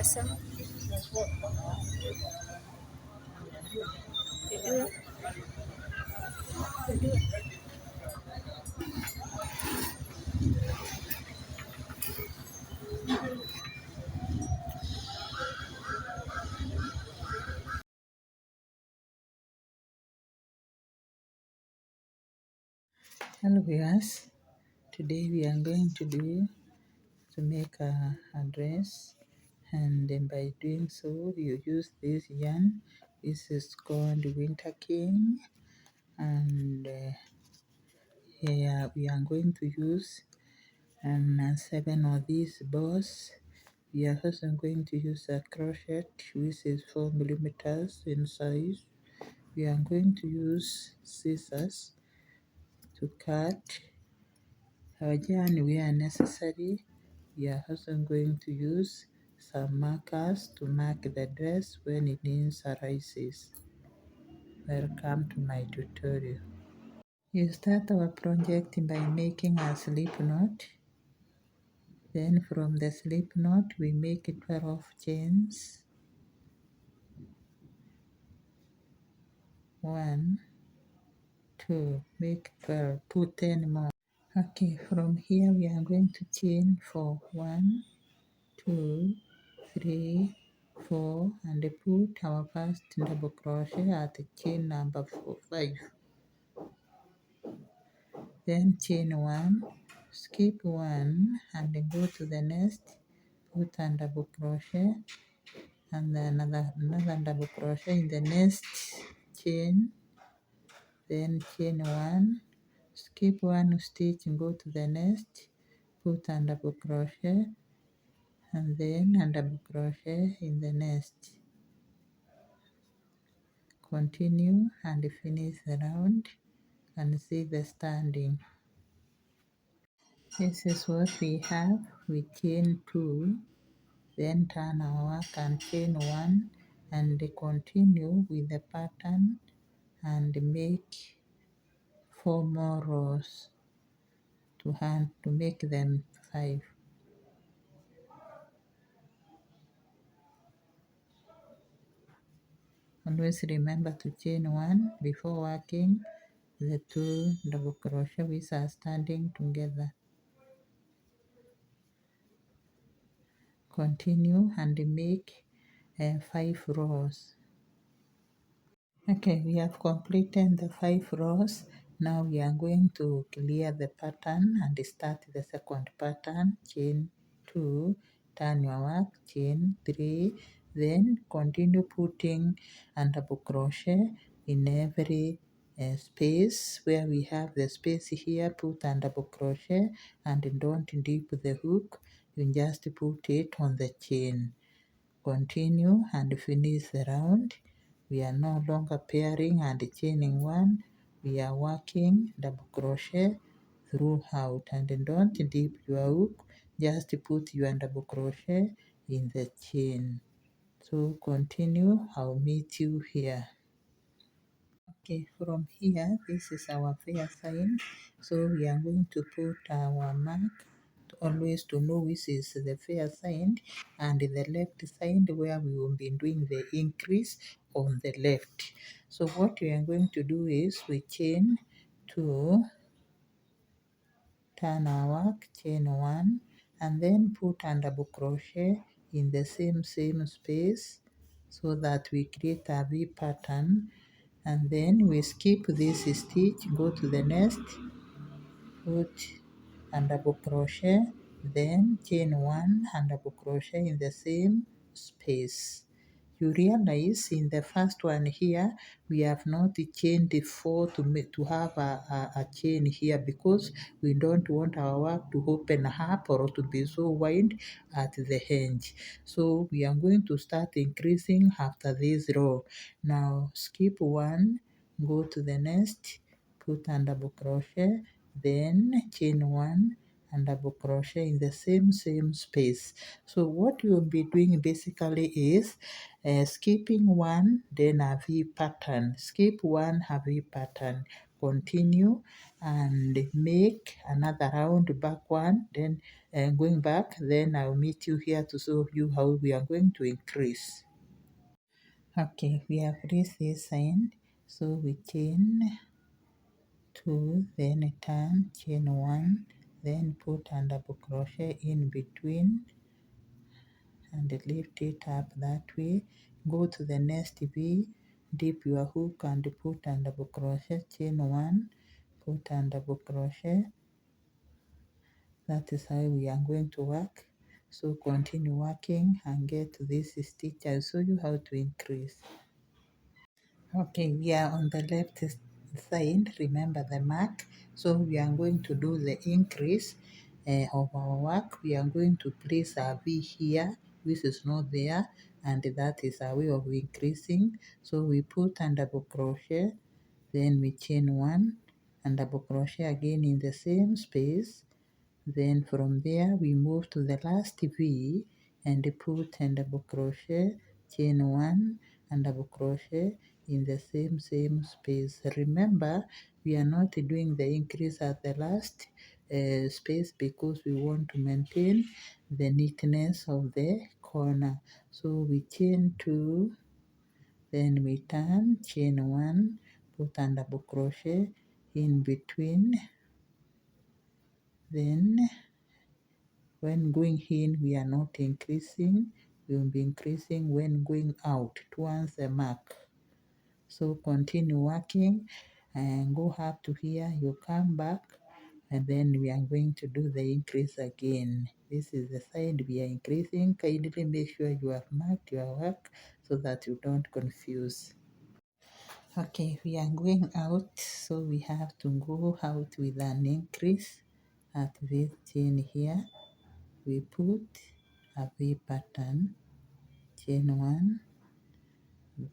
biasa. Kedua, Hello viewers, today we are going to make a dress, and then by doing so you use this yarn. This is called Winter King, and here we are going to use 7 of these bows. We are also going to use a crochet which is 4 millimeters in size. We are going to use scissors to cut our yarn where necessary. We are also going to use some markers to mark the dress when it needs arises. Welcome to my tutorial. You start our project by making a slip knot. Then from the slip knot we make 12 chains. 1, 2, make 12, put 10 more. Okay, from here we are going to chain for 1, 2, 3, 4, and put our first double crochet at chain number 5. Then chain 1, skip 1 and go to the next, put a double crochet and then another double crochet in the next chain, then chain 1, skip 1 stitch and go to the next, put a double crochet and then a double crochet in the next. Continue and finish the round and see the standing. This is what we have. We chain 2, then turn our work and chain 1 and continue with the pattern and make 4 more rows to make them 5. Always remember to chain 1 before working the 2 double crochet which are standing together. Continue and make 5 rows. Okay, we have completed the 5 rows. Now we are going to clear the pattern and start the second pattern. Chain 2, turn your work, chain 3, then continue putting a double crochet in every space. Where we have the space here, put a double crochet and don't dip the hook, you just put it on the chain. Continue and finish the round. We are no longer pairing and chaining 1. We are working double crochet throughout, and don't dip your hook, just put your double crochet in the chain. So continue, I'll meet you here. Okay, from here, this is our fair sign. So we are going to put our mark always to know which is the fair side and the left side where we will be doing the increase on the left. So what we are going to do is we chain 2, turn our work, chain 1 and then put a double crochet in the same space so that we create a V pattern, and then we skip this stitch, go to the next, put and double crochet, then chain 1 and double crochet in the same space. You realize in the first one here we have not chained 4 to have a chain here because we don't want our work to open up or to be so wide at the hinge. So we are going to start increasing after this row. Now skip 1, go to the next, put a double crochet, then chain 1 and double crochet in the same space. So what you will be doing basically is skipping 1, then a V pattern, skip 1, a V pattern, continue and make another round back one, then going back, then I'll meet you here to show you how we are going to increase. Okay, we have reached this end, so we chain 2, then turn, chain 1, then put a double crochet in between and lift it up that way. Go to the next V, dip your hook and put a double crochet, chain 1, put a double crochet. That is how we are going to work. So continue working and get to this stitch. I'll show you how to increase. Okay, we are on the left side, remember the mark. So we are going to do the increase of our work. We are going to place our V here, which is not there, and that is our way of increasing. So we put a double crochet, then we chain 1 and double crochet again in the same space. Then from there we move to the last V and put a double crochet, chain 1 and double crochet in the same space. Remember, we are not doing the increase at the last space because we want to maintain the neatness of the corner. So we chain 2, then we turn, chain 1, put a double crochet in between, then when going in, we are not increasing. We will be increasing when going out towards the mark. So continue working and go up to here. You come back and then we are going to do the increase again. This is the side we are increasing. Kindly make sure you have marked your work so that you don't confuse. Okay, we are going out, so we have to go out with an increase at this chain here. We put a V pattern, chain 1,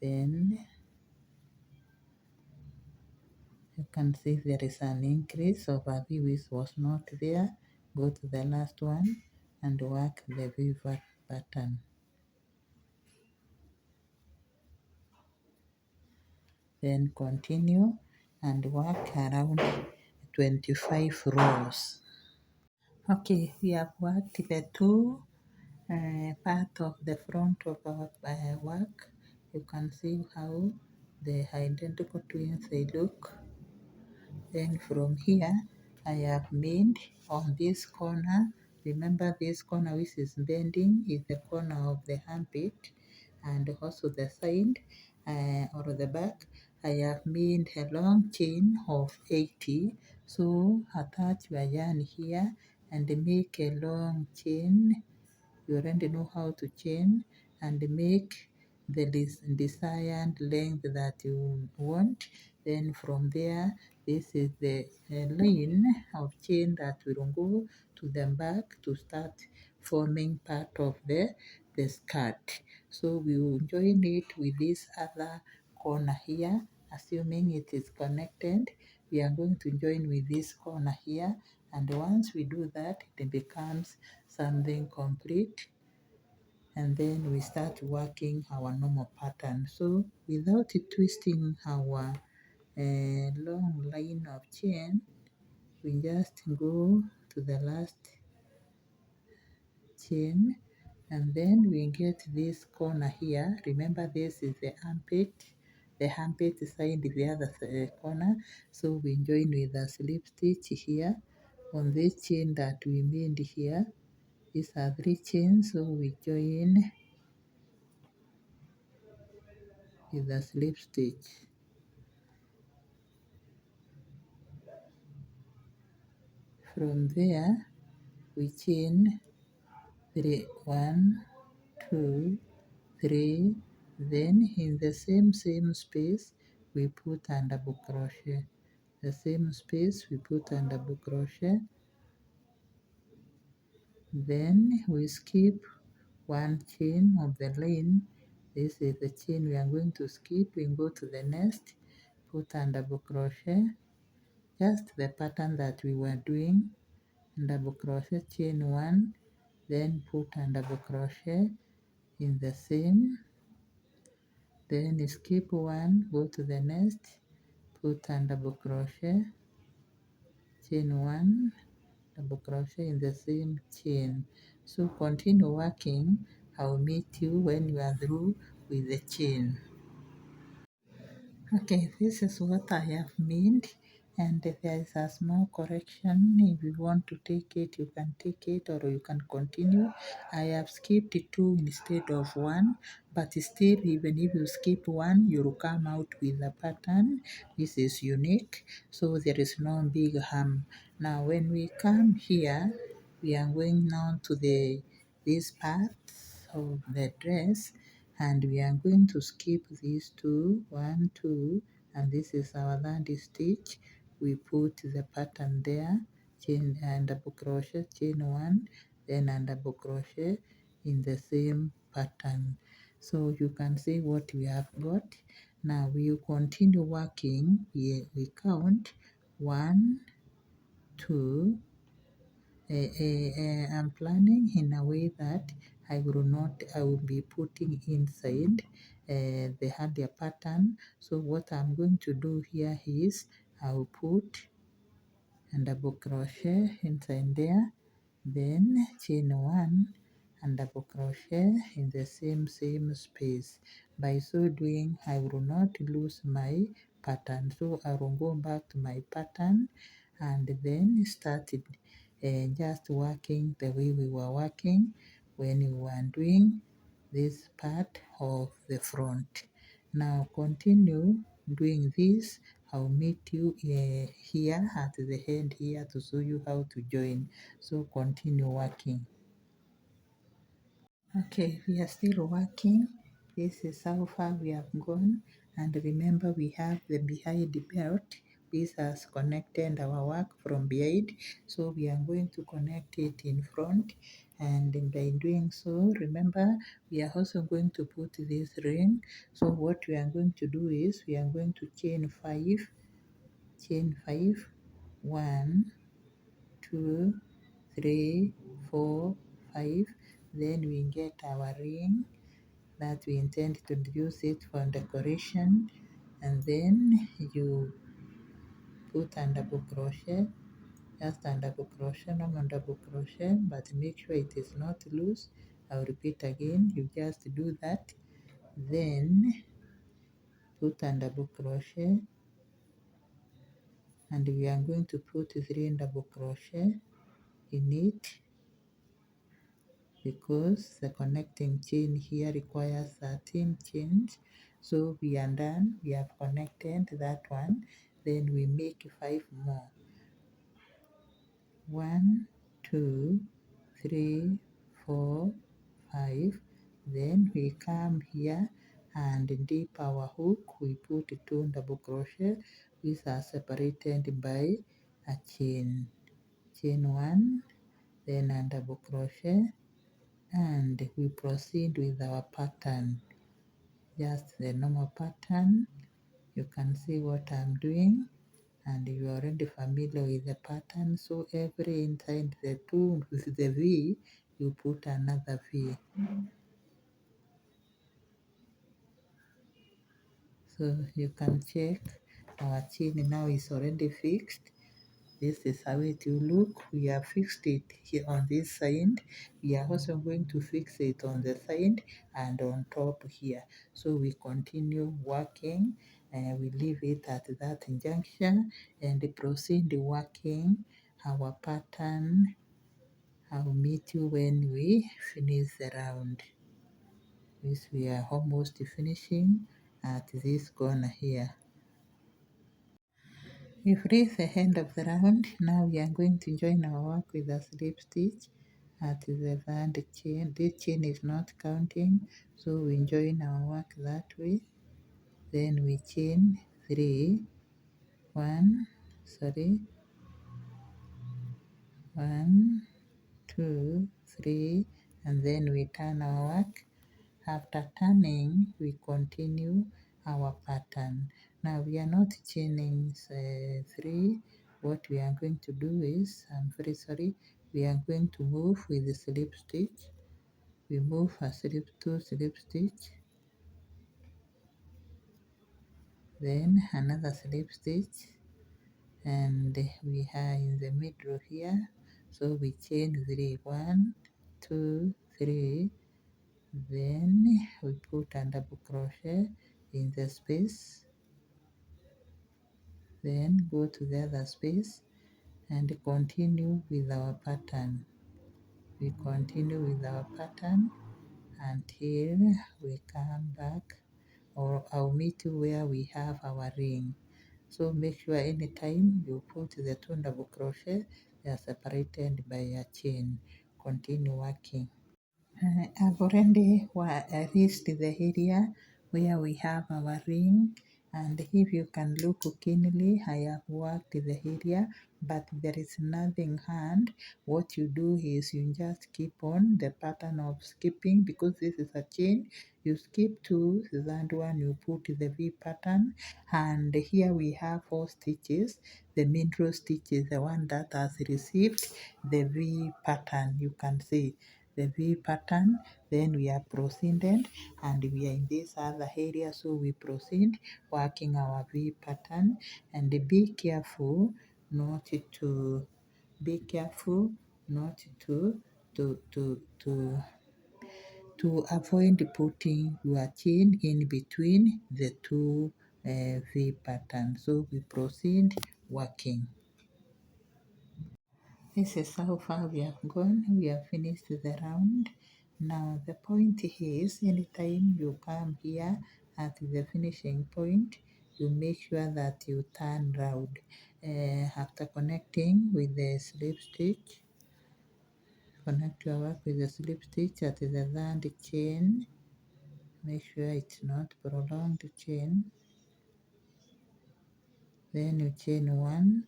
then you can see there is an increase of a V which was not there. Go to the last one and work the V pattern. Then continue and work around 25 rows. Okay, we have worked the two part of the front of our work. You can see how the identical twins they look. Then from here I have made on this corner, remember this corner which is bending is the corner of the armpit, and also the side or the back I have made a long chain of 80. So attach your yarn here and make a long chain. You already know how to chain and make the desired length that you want. Then from there, this is the line of chain that will go to the back to start forming part of the skirt. So we will join it with this other corner here, assuming it is connected. We are going to join with this corner here, and once we do that, it becomes something complete, and then we start working our normal pattern. So without twisting our long line of chain, we just go to the last chain and then we get this corner here. Remember, this is the armpit side is the other corner. So we join with a slip stitch here on this chain that we made here. These are 3 chains, so we join with a slip stitch. From there we chain 3, 1, 2, 3, then in the same space we put a double crochet. The same space we put a double crochet, then we skip 1 chain of the line. This is the chain we are going to skip. We go to the next, put a double crochet, just the pattern that we were doing, double crochet, chain 1, then put a double crochet in the same, then skip 1, go to the next, put and double crochet, chain 1, double crochet in the same chain. So continue working. I'll meet you when you are through with the chain. Okay, this is what I have made, and there is a small correction. If you want to take it, you can take it, or you can continue. I have skipped 2 instead of 1, but still, even if you skip 1, you'll come out with a pattern. This is unique, so there is no big harm. Now, when we come here, we are going now to this part of the dress, and we are going to skip these 2, 1, 2, and this is our third stitch. We put the pattern there, chain and double crochet, chain 1, then and double crochet in the same pattern. So you can see what we have got. Now we will continue working. We count 1, 2. I'm planning in a way that I will be putting inside the harder pattern. So what I'm going to do here is I will put and double crochet inside there, then chain 1 and double crochet in the same space. By so doing, I will not lose my pattern. So I will go back to my pattern and then start just working the way we were working when we were doing this part of the front. Now continue doing this. I'll meet you here at the end here to show you how to join. So continue working. Okay, we are still working. This is how far we have gone. And remember, we have the behind belt. This has connected our work from behind. So we are going to connect it in front. And by doing so, remember, we are also going to put this ring. So what we are going to do is we are going to chain 5, chain 5, 1, 2, 3, 4, 5. Then we get our ring that we intend to use it for decoration, and then you put and double crochet, just and double crochet, normal double crochet, but make sure it is not loose. I'll repeat again, you just do that, then put and double crochet, and we are going to put 3 double crochet in it, because the connecting chain here requires 13 chains. So we are done, we have connected that one, then we make 5 more. 1, 2, 3, 4, 5. Then we come here and dip our hook. We put 2 double crochet, which are separated by a chain. Chain 1, then a double crochet, and we proceed with our pattern, just the normal pattern. You can see what I'm doing, and you're already familiar with the pattern. So every inside the 2 with the V, you put another V. So you can check our chain now is already fixed. This is how it will look. We have fixed it here on this side. We are also going to fix it on the side and on top here. So we continue working, and we leave it at that junction and proceed working our pattern. I'll meet you when we finish the round. This we are almost finishing at this corner here. We've reached the end of the round. Now we are going to join our work with a slip stitch at the third chain. This chain is not counting, so we join our work that way. Then we chain 3, 1, 2, 3, and then we turn our work. After turning, we continue our pattern. Now we are not chaining 3. What we are going to do is, I'm very sorry, we are going to move with the slip stitch. We move a slip 2 slip stitch, then another slip stitch, and we are in the middle here, so we chain 3, 1, 2, 3, then we put a double crochet in the space, then go to the other space and continue with our pattern. We continue with our pattern until we come back, or I'll meet you where we have our ring. So make sure anytime you put the 2 double crochet, they are separated by a chain. Continue working. I've already reached the area where we have our ring, and if you can look keenly, I have worked the area, but there is nothing hard. What you do is you just keep on the pattern of skipping, because this is a chain. You skip 2, the third one you put the V pattern, and here we have 4 stitches. The middle stitch is the one that has received the V pattern. You can see the V pattern, then we are proceeded, and we are in this other area, so we proceed working our V pattern, and be careful not to be careful not to to to to avoid putting your chain in between the 2 V patterns. So we proceed working. This is how far we have gone. We have finished the round. Now the point is, anytime you come here at the finishing point, you make sure that you turn round. After connecting with the slip stitch, connect your work with the slip stitch at the third chain. Make sure it's not prolonged chain. Then you chain 1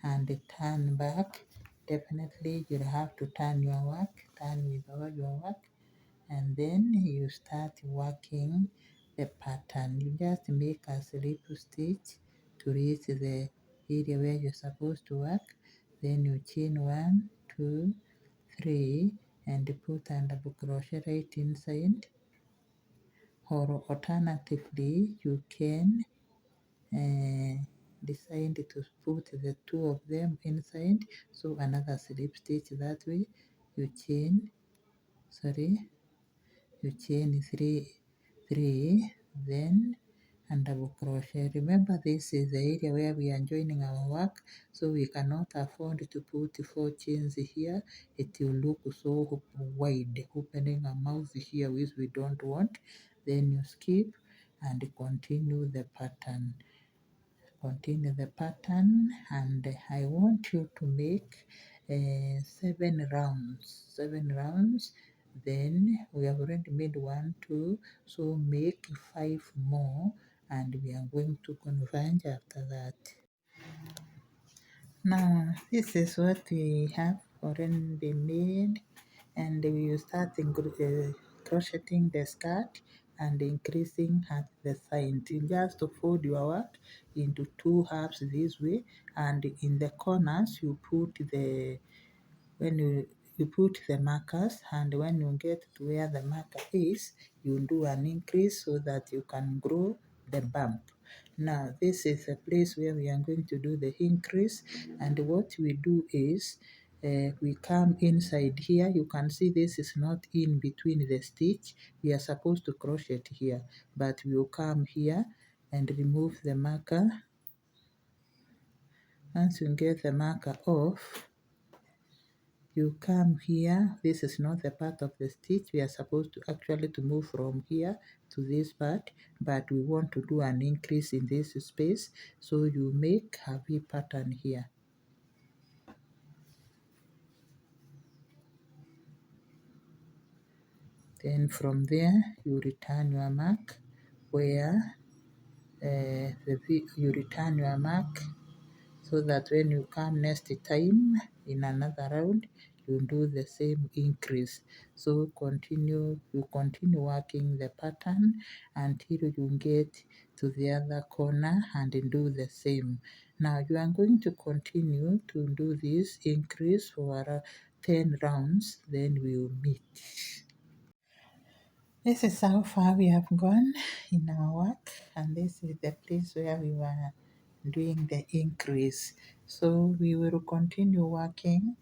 and turn back. Definitely you'll have to turn your work, turn with all your work, and then you start working the pattern. You just make a slip stitch to reach the area where you're supposed to work. Then you chain 1, 2, 3, and put a double crochet right inside, or alternatively you can decide to put the 2 of them inside, so another slip stitch that way. You chain, you chain 3, then and double crochet. Remember, this is the area where we are joining our work, so we cannot afford to put 4 chains here. It will look so wide, opening a mouth here, which we don't want. Then you skip and continue the pattern. Continue the pattern, and I want you to make 7 rounds. 7 rounds. Then we have already made 1, 2, so make 5 more, and we are going to converge after that. Now this is what we have already made, and we will start crocheting the skirt and increasing at the side. You just fold your work into 2 halves this way, and in the corners you put the when you put the markers, and when you get to where the marker is, you do an increase so that you can grow the bump. Now this is a place where we are going to do the increase, and what we do is we come inside here. You can see this is not in between the stitch. We are supposed to crochet here, but we will come here and remove the marker. Once you get the marker off, you come here. This is not the part of the stitch. We are supposed to actually to move from here to this part, but we want to do an increase in this space, so you make a V pattern here. Then from there you return your mark where you return your mark, so that when you come next time in another round, you do the same increase. So you continue working the pattern until you get to the other corner and do the same. Now you are going to continue to do this increase for 10 rounds, then we will meet. This is how far we have gone in our work, and this is the place where we were doing the increase. So we will continue working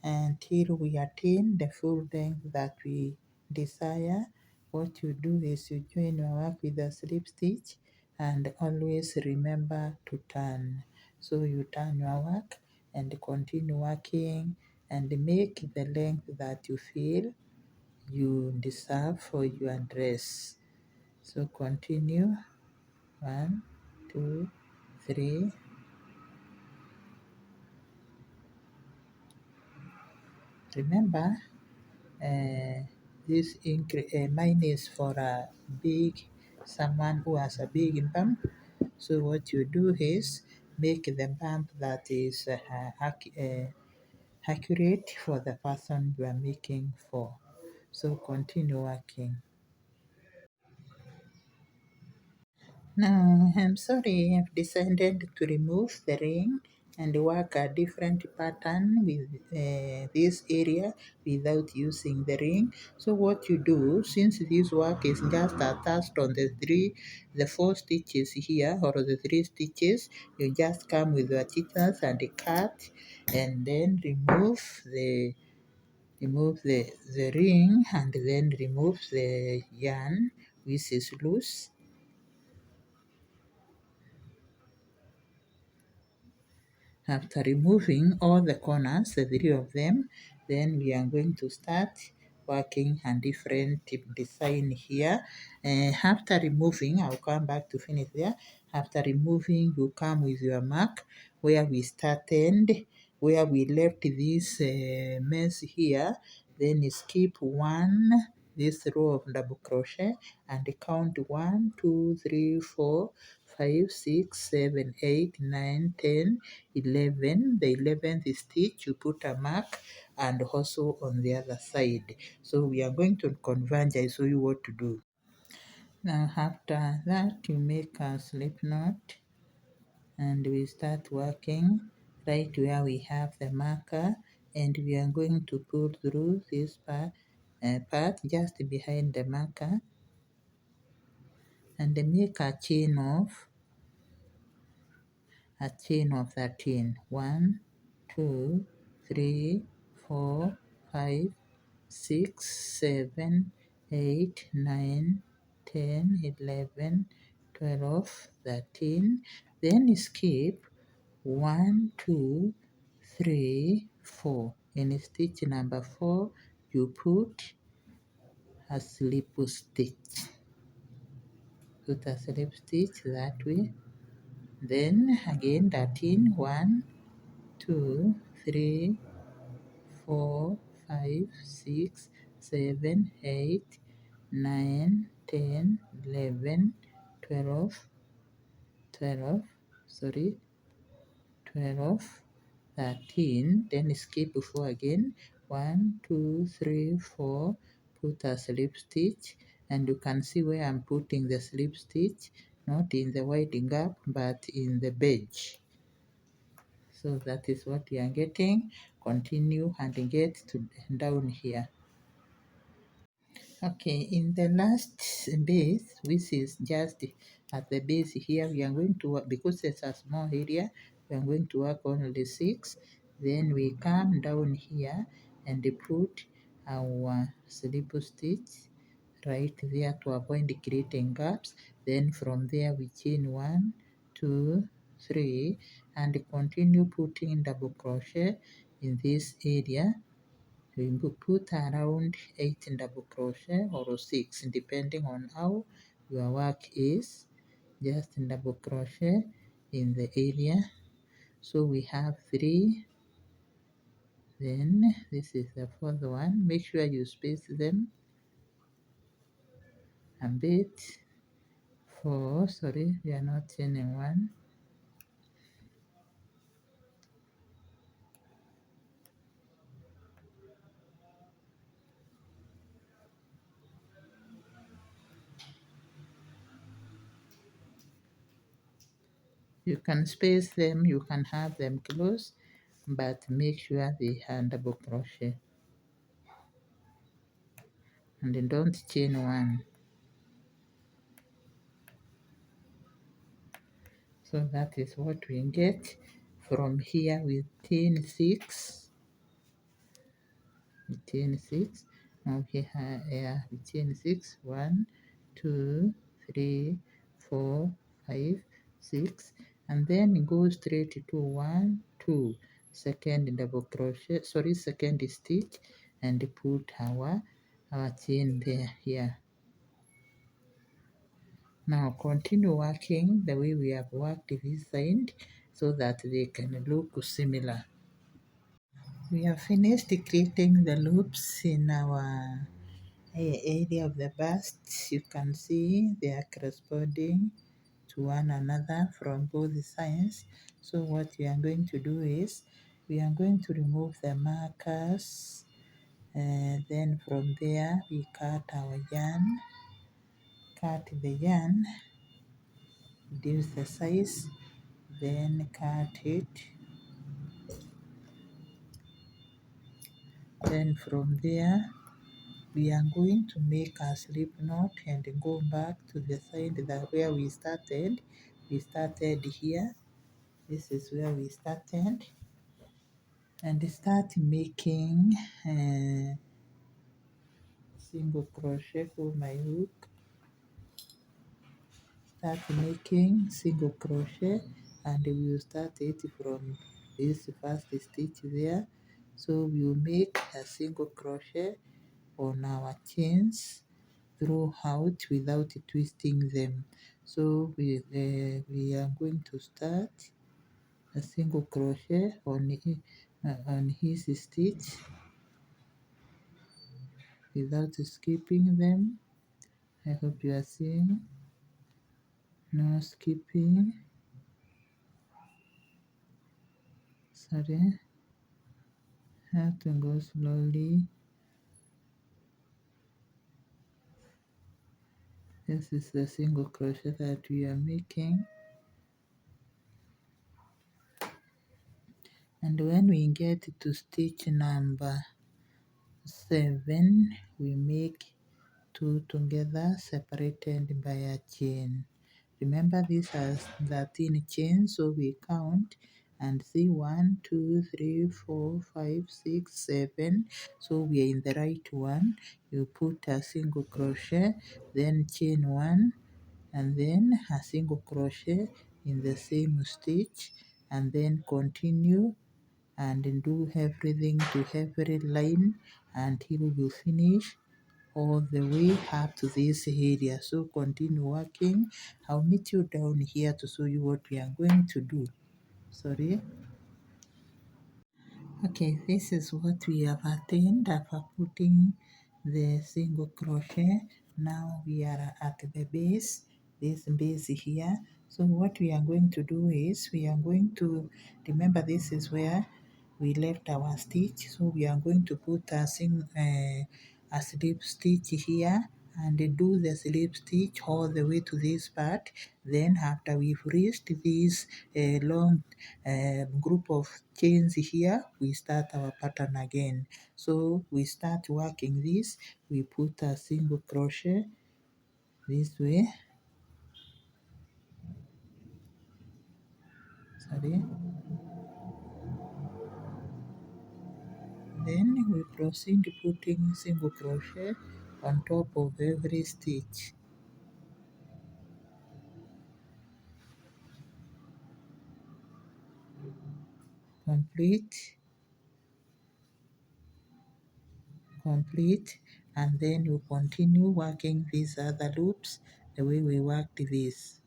until we attain the full length that we desire. What you do is you join your work with a slip stitch and always remember to turn. So you turn your work and continue working and make the length that you feel you deserve for your dress. So continue. 1, 2, 3. Remember, mine is for a big, someone who has a big bump. So what you do is make the bump that is accurate for the person you are making for. So continue working. Now, I'm sorry, I've decided to remove the ring and work a different pattern with this area without using the ring. So what you do, since this work is just attached on the 4 stitches here, or the 3 stitches, you just come with your scissors and cut, and then remove the ring, and then remove the yarn which is loose. After removing all the corners, the 3 of them, then we are going to start working a different design here. After removing, I'll come back to finish there. After removing, you come with your mark where we started, where we left this mess here. Then skip this row of double crochet and count 1, 2, 3, 4, 5, 6, 7, 8, 9, 10, 11. The 11th stitch you put a mark, and also on the other side. So we are going to converge. I show you what to do. Now after that, you make a slip knot and we start working right where we have the marker, and we are going to pull through this part just behind the marker and make a chain of 13. 1, 2, 3, 4, 5, 6, 7, 8, 9, 10, 11, 12, 13. Then skip 1, 2, 3, 4. In stitch number 4, you put a slip stitch. Put a slip stitch that way. Then again 13, 1, 2, 3, 4, 5, 6, 7, 8, 9, 10, 11, 12, 12, sorry, 12, 13, then skip 4 again, 1, 2, 3, 4, put a slip stitch, and you can see where I'm putting the slip stitch, not in the wide gap, but in the beige. So that is what we are getting. Continue and get to down here. Okay, in the last base, which is just at the base here, we are going to work, because it's a small area, we are going to work only 6. Then we come down here and put our slip stitch right there to avoid creating gaps. Then from there we chain 1, 2, 3, and continue putting double crochet in this area. We put around 8 double crochet or 6 depending on how your work is. Just double crochet in the area. So we have 3. Then this is the 4th one. Make sure you space them a bit. 4, sorry, we are not chaining 1. You can space them, you can have them close, but make sure they are double crochet. and don't chain one. So that is what we get from here with chain 6. Chain 6. Now here we chain 6. 1, 2, 3, 4, 5, 6, and then go straight to 1, 2, second double crochet, sorry, second stitch, and put our chain there here. Now continue working the way we have worked this side so that they can look similar. We have finished creating the loops in our area of the bust. You can see they are corresponding to one another from both sides. So what we are going to do is we are going to remove the markers, then from there we cut our yarn, cut the yarn, reduce the size, then cut it, then from there we are going to make a slip knot and go back to the side that where we started. We started here. This is where we started, and start making single crochet for my hook. Start making single crochet, and we will start it from this first stitch there. So we will make a single crochet on our chains throughout without twisting them. So we are going to start a single crochet on his stitch without skipping them. I hope you are seeing. No skipping. Sorry, have to go slowly. This is the single crochet that we are making. And when we get to stitch number 7, we make 2 together separated by a chain. Remember this as 13 chains, so we count and see 1, 2, 3, 4, 5, 6, 7. So we are in the right one. You put a single crochet, then chain 1, and then a single crochet in the same stitch, and then continue and do everything to every line until you finish all the way up to this area. So continue working. I'll meet you down here to show you what we are going to do. Sorry. Okay, this is what we have attained after putting the single crochet. Now we are at the base, this base here. So what we are going to do is we are going to, remember this is where we left our stitch, so we are going to put a slip stitch here and do the slip stitch all the way to this part. Then after we've reached this long group of chains here, we start our pattern again. So we start working this, we put a single crochet this way, sorry, then we proceed putting single crochet on top of every stitch. Complete, complete, and then you continue working these other loops the way we worked this.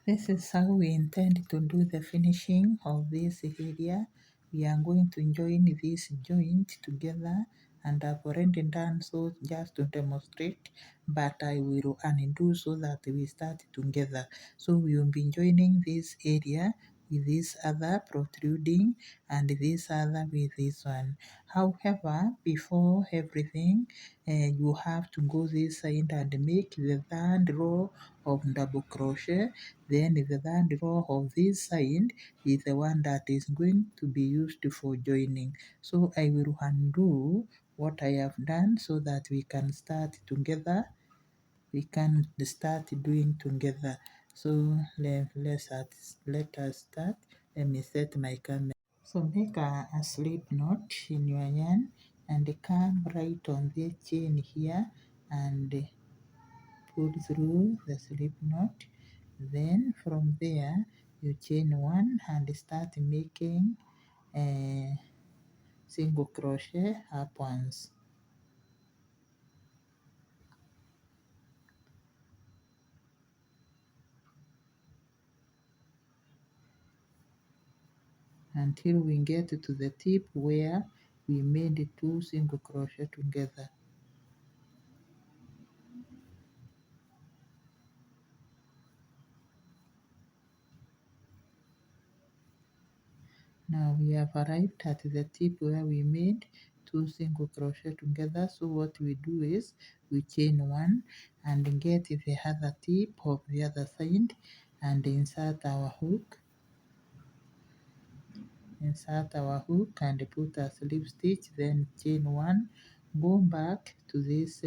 This is how we intend to do the finishing of this area. We are going to join this joint together, and I've already done so just to demonstrate, but I will undo so that we start together. So we will be joining this area with this other protruding and this other with this one. However, before everything, you have to go this side and make the third row of double crochet. Then the third row of this side is the one that is going to be used for joining. So I will undo what I have done so that we can start together. We can start doing together. So let us start. Let me set my camera. So make a slip knot in your yarn and come right on the chain here and pull through the slip knot. Then from there you chain one and start making a single crochet up once until we get to the tip where we made two single crochet together. Now we have arrived at the tip where we made two single crochet together. So what we do is we chain one and get the other tip of the other side and insert our hook and put a slip stitch, then chain one, go back to this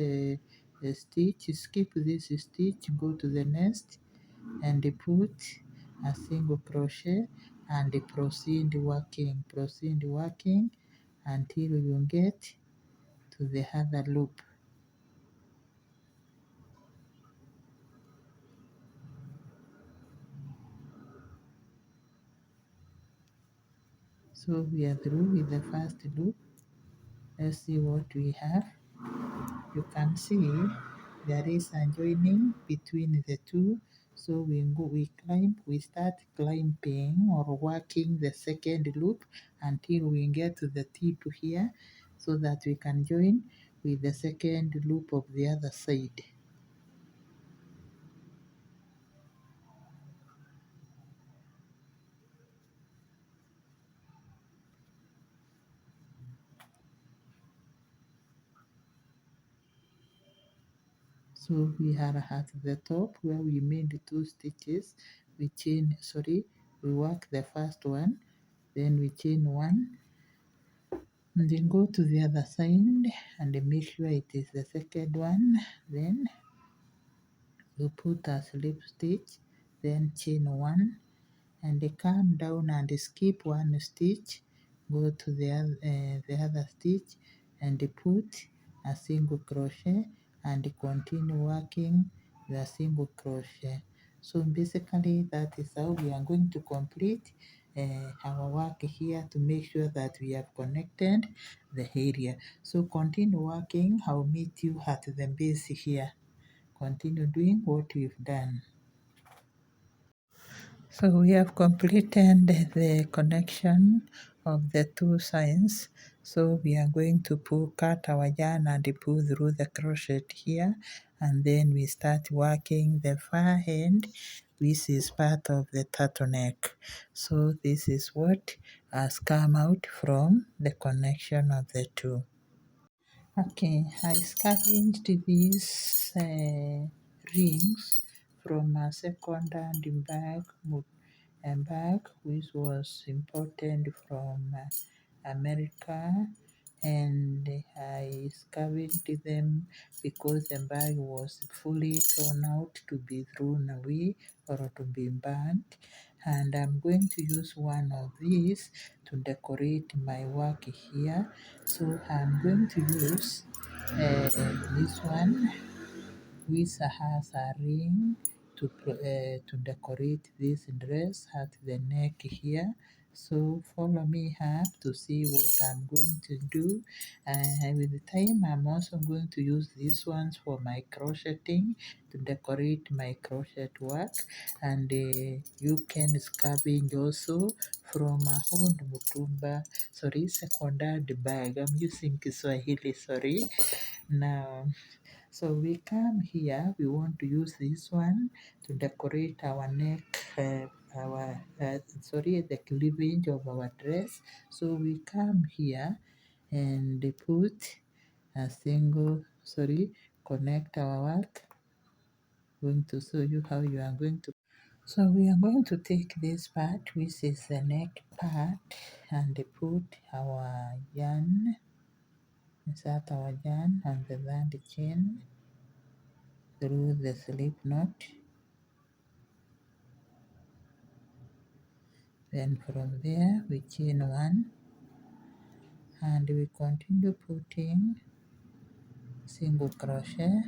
stitch, skip this stitch, go to the next and put a single crochet and proceed working until you get to the other loop. So we are through with the first loop. Let's see what we have. You can see there is a joining between the two. So we start climbing or working the second loop until we get to the tip here so that we can join with the second loop of the other side. So we are at the top where we made two stitches. We work the first one, then we chain one, and then go to the other side and make sure it is the second one. Then you put a slip stitch, then chain one, and they come down and skip one stitch, go to the other stitch and put a single crochet and continue working the single crochet. So basically that is how we are going to complete our work here to make sure that we have connected the area. So continue working. I'll meet you at the base here. Continue doing what we've done. So we have completed the connection of the two sides. So we are going to cut our yarn and pull through the crochet here, and then we start working the far end, which is part of the turtleneck. So this is what has come out from the connection of the two. Okay, I scavenged these rings from a second-hand bag which was imported from America, and I scavenged them because the bag was fully torn out to be thrown away or to be burnt. And I'm going to use one of these to decorate my work here. So I'm going to use this one which has a ring to decorate this dress at the neck here. So follow me up to see what I'm going to do. With the time, I'm also going to use these ones for my crocheting to decorate my crochet work, and you can scavenge also from a old mutumba, sorry, second-hand bag. I'm using Kiswahili, sorry. Now, so we come here, we want to use this one to decorate our neck, the cleavage of our dress. So we come here and put a single, connect our work. Going to show you how you are going to. So we are going to take this part, which is the neck part, and put our yarn insert our yarn on the third chain through the slip knot. Then from there we chain 1 and we continue putting single crochet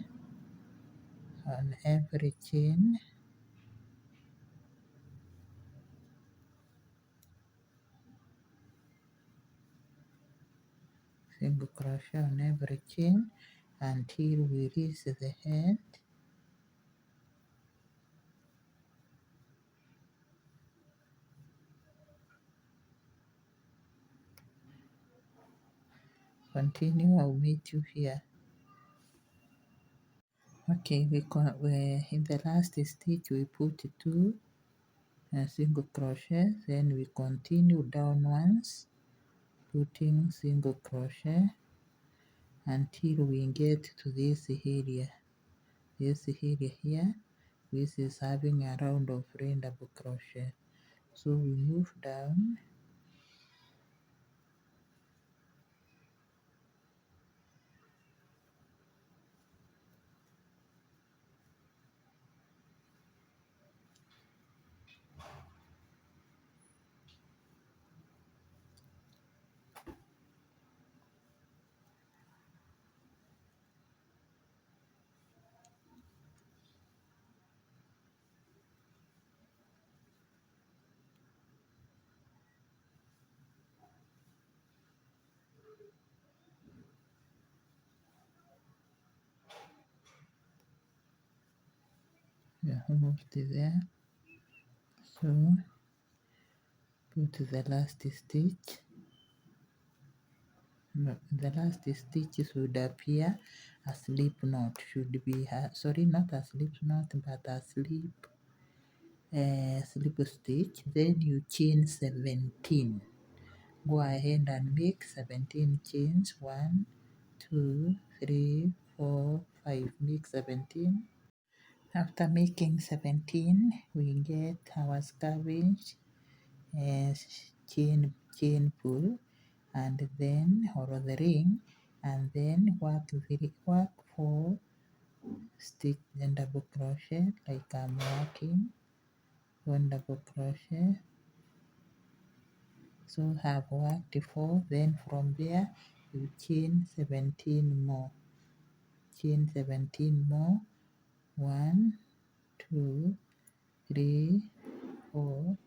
on every chain. Single crochet on every chain until we reach the head. Continue, I'll meet you here. Okay, we in the last stitch we put 2 single crochet, then we continue down once, putting single crochet until we get to this area. This area here, this is having a round of ring double crochet. So we move down. We are almost there. So put the last stitch. The last stitch should appear a slip knot. Should be sorry, not a slip knot, but a slip stitch. Then you chain 17. Go ahead and make 17 chains. 1, 2, 3, 4, 5. Make 17. After making 17, we get our scavenge chain pull, and then or the ring, and then work 4 stitch then double crochet like I'm working 1 double crochet. So have worked 4, then from there you chain 17 more, chain 17 more. 1, 2, 3, 4,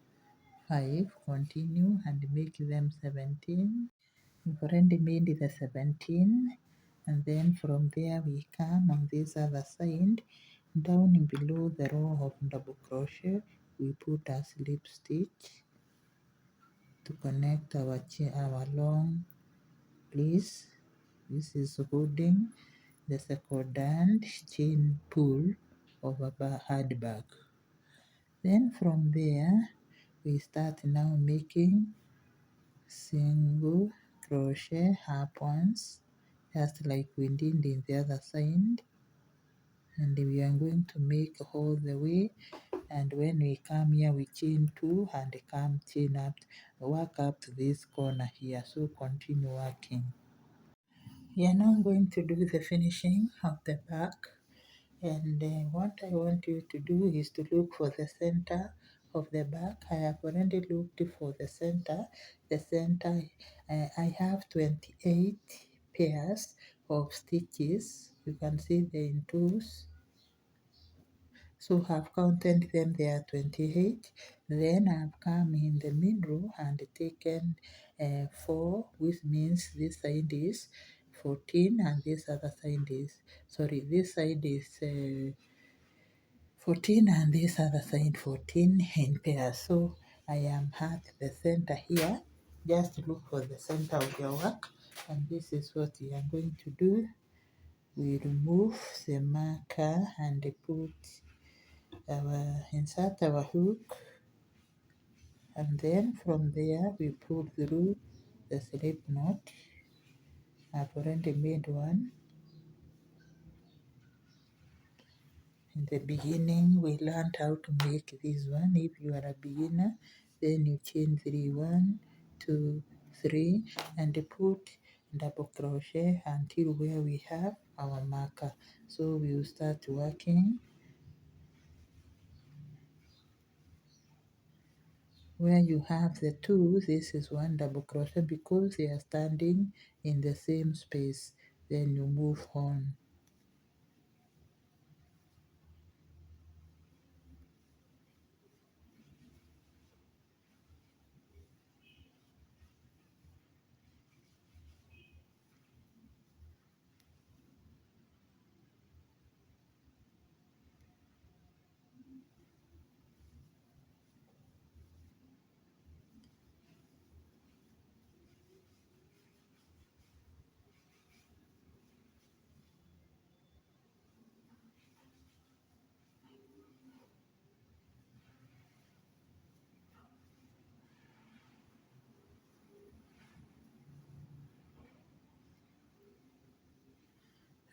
5. Continue and make them 17. We've already made the 17, and then from there we come on this other side. Down below the row of double crochet we put a slip stitch to connect our long piece. This is holding the second chain pull of a hard bag. Then from there we start now making single crochet half once, just like we did in the other side, and we are going to make all the way. And when we come here we chain 2 and come chain up, work up to this corner here. So continue working. We are now going to do the finishing of the back, and what I want you to do is to look for the center of the back. I have already looked for the center. The center, I have 28 pairs of stitches. You can see the in twos. So I've counted them, there are 28. Then I've come in the middle and taken 4, which means this side is 14 and this other side is, sorry, this side is 14 and this other side 14 in pairs. So I am at the center here. Just look for the center of your work, and this is what we are going to do. We remove the marker and insert our hook, and then from there we pull through the slip knot. I've already made one. In the beginning we learned how to make this one. If you are a beginner, then you chain 3, 1, 2, 3, and put double crochet until where we have our marker. So we will start working where you have the two. This is one double crochet because they are standing in the same space. Then you move on.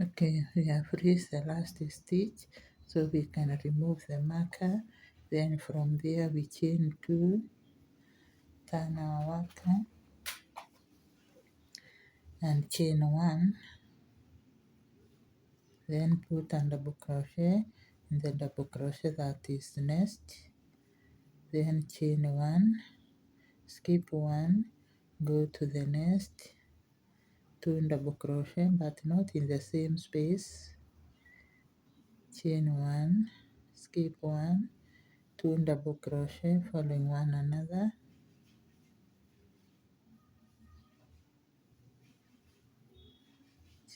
Okay, we have reached the last stitch, so we can remove the marker. Then from there we chain 2, turn our worker and chain 1, then put a double crochet in the double crochet that is next, then chain 1, skip 1, go to the next, 2 double crochet but not in the same space, chain 1, skip 1, 2 double crochet following one another,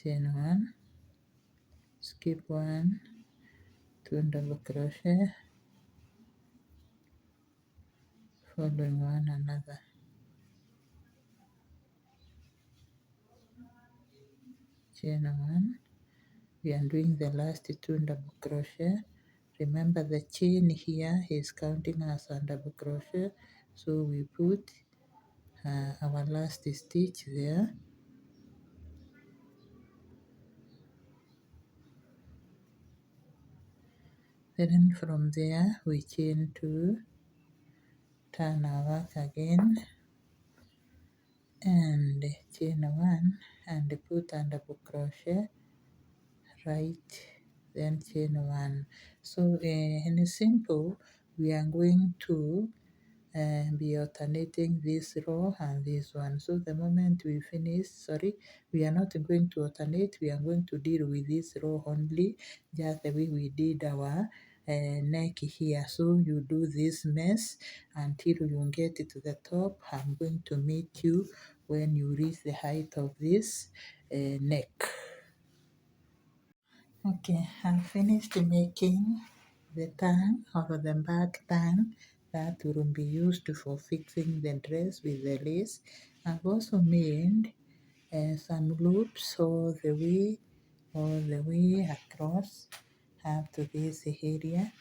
chain 1, skip 1, 2 double crochet following one another, chain 1. We are doing the last 2 double crochet. Remember the chain here is counting as a double crochet, so we put our last stitch there. Then from there we chain 2, turn our work again and chain 1 and put a double crochet right, then chain 1. So in simple, we are going to be alternating this row and this one. So the moment we finish, we are not going to alternate, we are going to deal with this row only, just the way we did our neck here. So you do this mess until you get to the top. I'm going to meet you when you reach the height of this neck. Okay, I finished making the tongue or the back tongue that will be used for fixing the dress with the lace. I've also made some loops all the way across up to this area.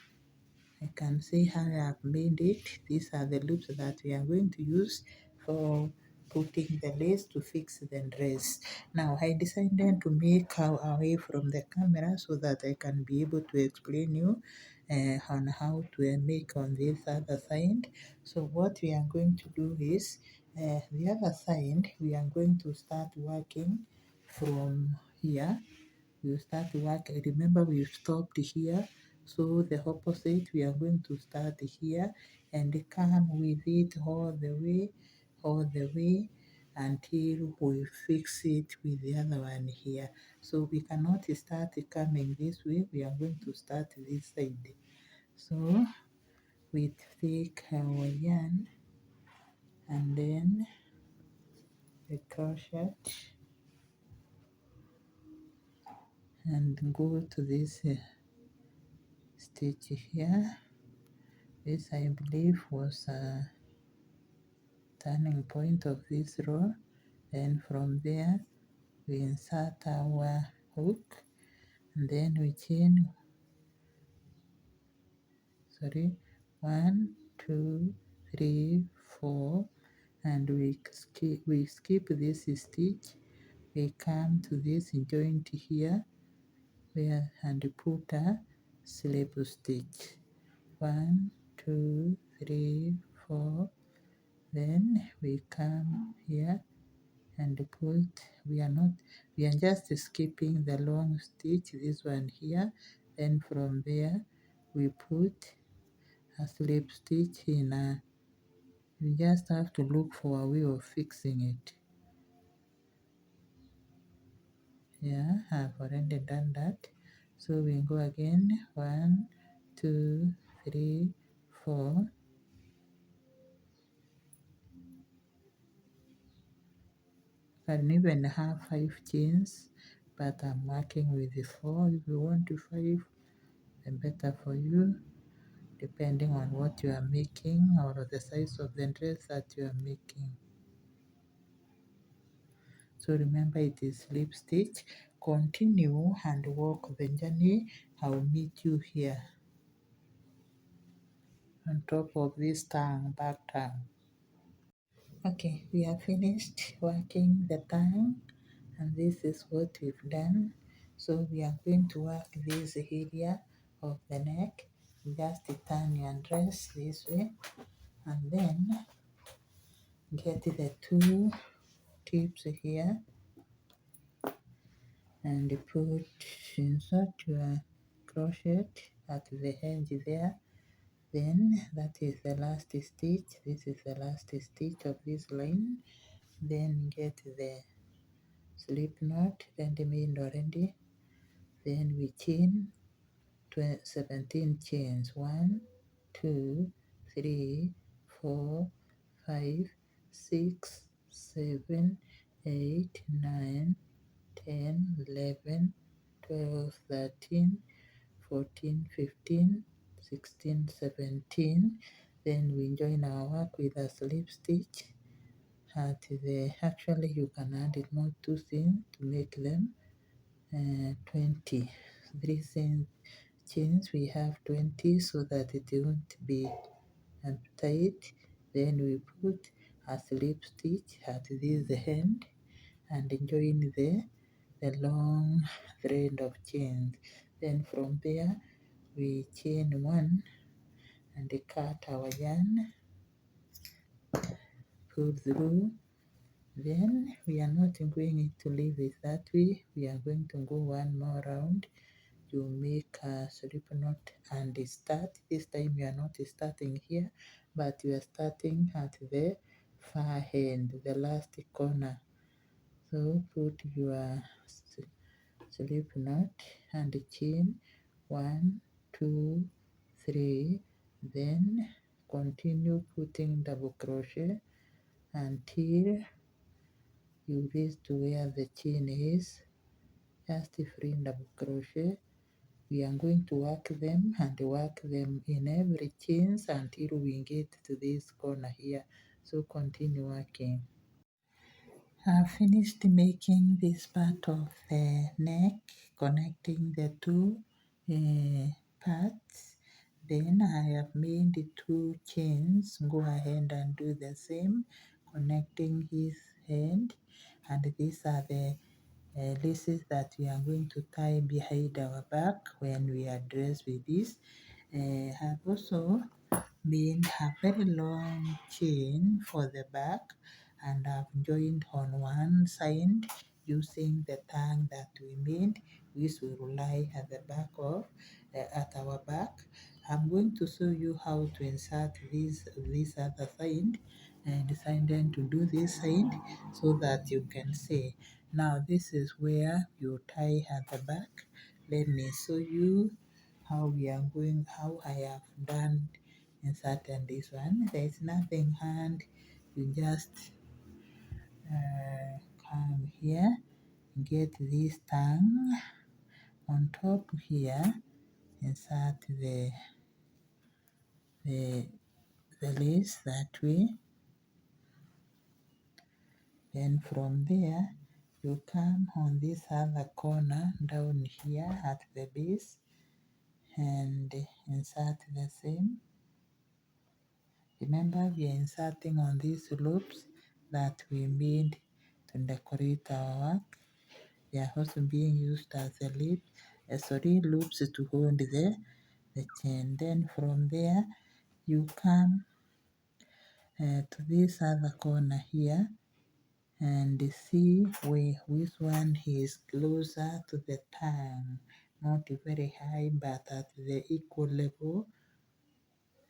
You can see how I have made it. These are the loops that we are going to use for putting the lace to fix the dress. Now I decided to make away from the camera so that I can be able to explain you on how to make on this other side. So what we are going to do is the other side we are going to start working from here. We start work. Remember we stopped here, so the opposite we are going to start here and come with it all the way until we fix it with the other one here. So we cannot start coming this way, we are going to start this side. So we take our yarn and then the crochet and go to this stitch here. This I believe was a turning point of this row. Then from there we insert our hook and then we chain 1, 2, 3, 4 and we skip this stitch. We come to this joint here where and put a slip stitch. 1, 2, 3, 4. Then we come here and put, we are just skipping the long stitch, this one here. Then from there we put a slip stitch in you just have to look for a way of fixing it. Yeah, I've already done that. So we go again, 1, 2, 3, 4. Can even have 5 chains, but I'm working with the 4. If you want to 5, then better for you, depending on what you are making or the size of the dress that you are making. So remember, it is slip stitch. Continue and walk the journey. I will meet you here on top of this tongue, back tongue. Okay, we are finished working the tongue, and this is what we've done. So we are going to work this area of the neck. Just turn your dress this way, and then get the 2 tips here and put insert your crochet at the edge there. Then that is the last stitch. This is the last stitch of this line. Then get the slip knot, then the main already. Then we chain 17 chains. 1, 2, 3, 4, 5, 6, 7, 8, 9, 10, 11, 12, 13, 14, 15, 16, 17. Then we join our work with a slip stitch at the, actually you can add it more 2 things to make them 20. 3 chains, we have 20 so that it won't be tight. Then we put a slip stitch at this end and join the long thread of chains. Then from there we chain 1 and cut our yarn, pull through. Then we are not going to leave it that way. We are going to go one more round. You make a slip knot and start. This time you are not starting here, but you are starting at the far end, the last corner. So put your slip knot and chain 1, 2, 3. Then continue putting double crochet until you reach to where the chain is. Just free double crochet. We are going to work them and work them in every chains until we get to this corner here. So continue working. I've finished making this part of the neck, connecting the 2 parts. Then I have made 2 chains. Go ahead and do the same, connecting his head. And these are the laces that we are going to tie behind our back when we are dressed with this. I have also made a very long chain for the back, and I've joined on one side using the tongue that we made, which will lie at the back of at our back. I'm going to show you how to insert this other side, and decided to do this side so that you can see. Now this is where you tie at the back. Let me show you how I have done inserting this one. There is nothing hard. You just come here, get this tongue on top here, insert the lace that way. Then from there you come on this other corner down here at the base and insert the same. Remember, we are inserting on these loops that we made to decorate our work. They are also being used as a loops to hold the chain. Then from there you come to this other corner here and see which one is closer to the tongue, not very high but at the equal level.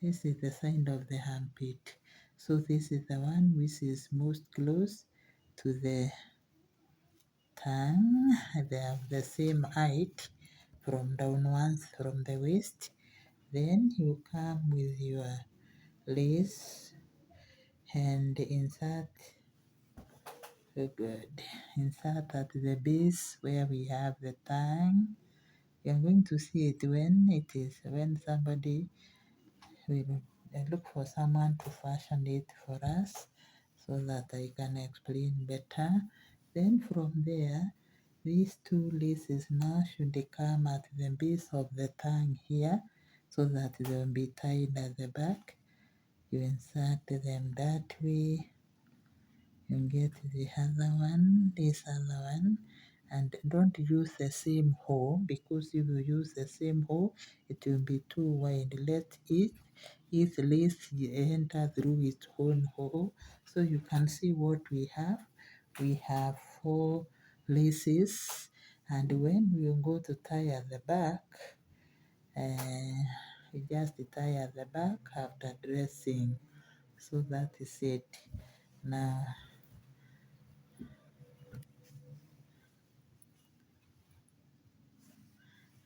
This is the side of the armpit. So this is the one which is most close to the tongue. They have the same height from downwards from the waist. Then you come with your lace and insert. So good. Insert at the base where we have the tongue. You are going to see it when somebody will look for someone to fashion it for us so that I can explain better. Then from there, these two laces now should come at the base of the tongue here so that they will be tied at the back. You insert them that way. You get the other one, this other one, and don't use the same hole, because if you use the same hole, it will be too wide. Let each lace enter through its own hole. So you can see what we have. We have 4 laces, and when we go to tie at the back, we just tie at the back after dressing. So that is it. Now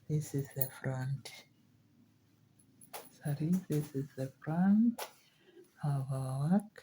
this is the front. This is the front of our work.